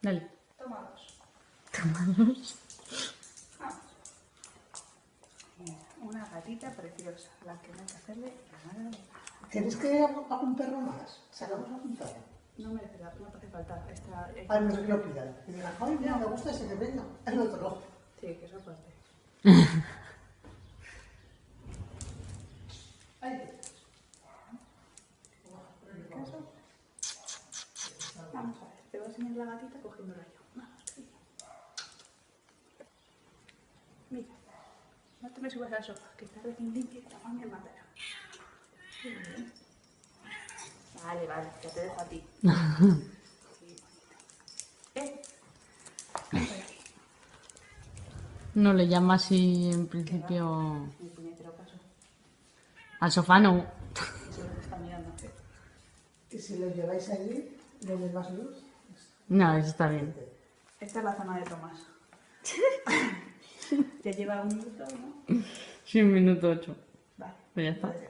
Dale. Toma dos. Tomados. Vamos. Mira, una gatita preciosa, la que no hay que hacerle nada. ¿Tienes que algún perro más? ¿Sacamos algún perro? No merece la pena, no hace falta. Ay, no sé qué lo pidan. Y digan, ay, mira, me gusta ese que venga. El otro. Sí, que eso aparte. Ay, Vamos a ver, te voy a enseñar la gatita cogiéndola yo. Vamos, sí. Mira, no te me subas al sofá, que está recién limpio y te la mami el matero. Vale, vale, ya te dejo a ti. Sí, ven por aquí. No le llama así en principio. Mi puñetero caso. Al sofá no. Eso es lo que está mirando. y si lo lleváis allí, ¿le doy más luz? No, eso está bien. Esta es la zona de Tomás. Ya lleva un minuto, ¿no? Sí, 1 minuto 8. Vale. Pues ya está. Entonces,